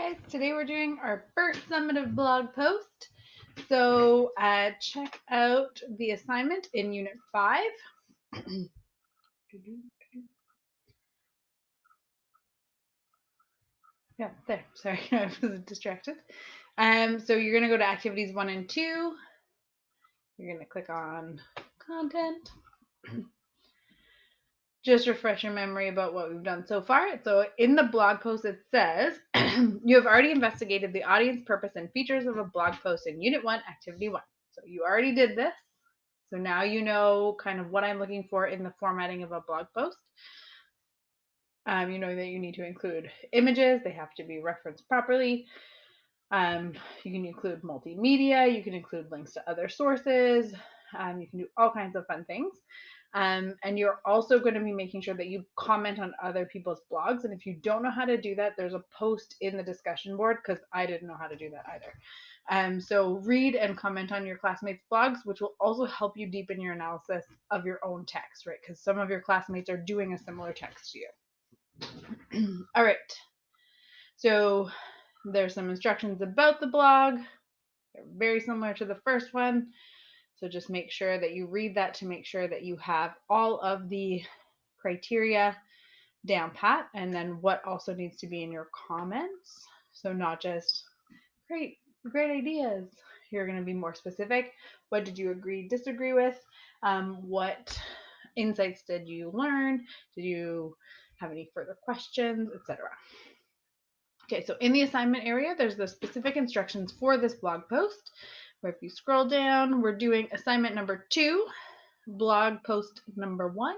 guys, today we're doing our first summative blog post. So check out the assignment in Unit 5. Yeah, there. Sorry, I was distracted. So you're going to go to activities 1 and 2. You're going to click on content. Just refresh your memory about what we've done so far. So in the blog post, it says, you have already investigated the audience, purpose, and features of a blog post in Unit 1, Activity 1. So you already did this. So now you know kind of what I'm looking for in the formatting of a blog post. You know that you need to include images. They have to be referenced properly. You can include multimedia. You can include links to other sources. You can do all kinds of fun things. And you're also going to be making sure that you comment on other people's blogs. And if you don't know how to do that, there's a post in the discussion board because I didn't know how to do that either. So read and comment on your classmates' blogs, which will also help you deepen your analysis of your own text, right? Because some of your classmates are doing a similar text to you. All right. So there's some instructions about the blog. They're very similar to the first one. So just make sure that you read that to make sure that you have all of the criteria down pat, and then what also needs to be in your comments. So not just great ideas. You're going to be more specific. What did you agree, disagree with? What insights did you learn? Did you have any further questions, etc.? Okay, so in the assignment area, there's the specific instructions for this blog post, where if you scroll down, we're doing assignment number 2, blog post number 1,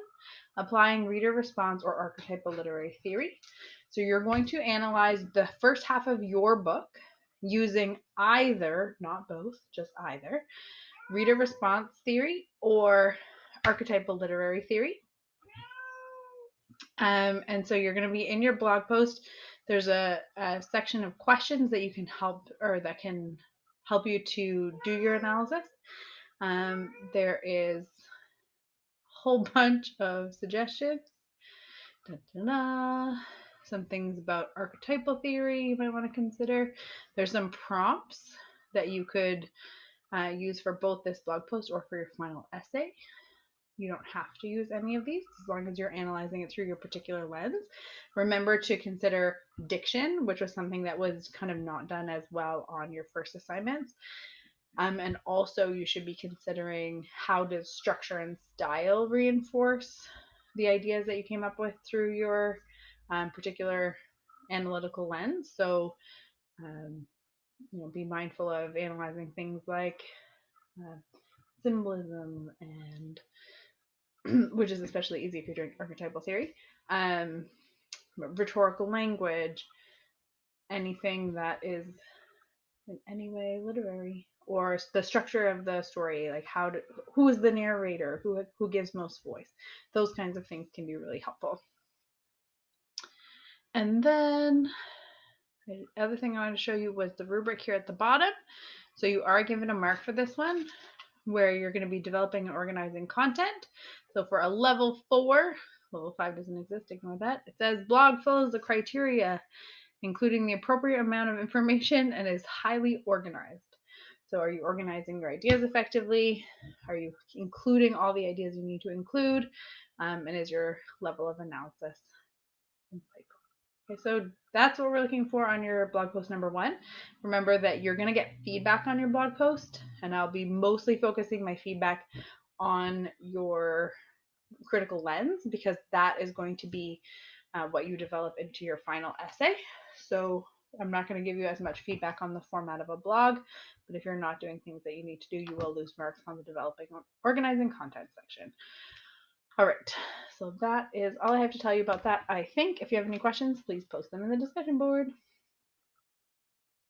applying reader response or archetypal literary theory. So you're going to analyze the first half of your book using either, not both, just either, reader response theory or archetypal literary theory. And so you're going to be in your blog post. There's a section of questions that you can help you to do your analysis. There is a whole bunch of suggestions. Some things about archetypal theory you might want to consider. There's some prompts that you could use for both this blog post or for your final essay. You don't have to use any of these as long as you're analyzing it through your particular lens. Remember to consider diction, which was something that was kind of not done as well on your first assignments. And also you should be considering how does structure and style reinforce the ideas that you came up with through your particular analytical lens. So, be mindful of analyzing things like symbolism and which is especially easy if you're doing archetypal theory, rhetorical language, anything that is in any way literary, or the structure of the story, like who is the narrator, who gives most voice. Those kinds of things can be really helpful. And then the other thing I want to show you was the rubric here at the bottom. So you are given a mark for this one, where you're going to be developing and organizing content. So for a level 4, level 5 doesn't exist, ignore that. It says blog follows the criteria, including the appropriate amount of information, and is highly organized. So are you organizing your ideas effectively? Are you including all the ideas you need to include? And is your level of analysis insightful? Okay, so that's what we're looking for on your blog post number 1. Remember that you're going to get feedback on your blog post, and I'll be mostly focusing my feedback on your critical lens because that is going to be what you develop into your final essay. So I'm not going to give you as much feedback on the format of a blog, but if you're not doing things that you need to do, you will lose marks on the developing or organizing content section. All right, so that is all I have to tell you about that, I think. If you have any questions, please post them in the discussion board.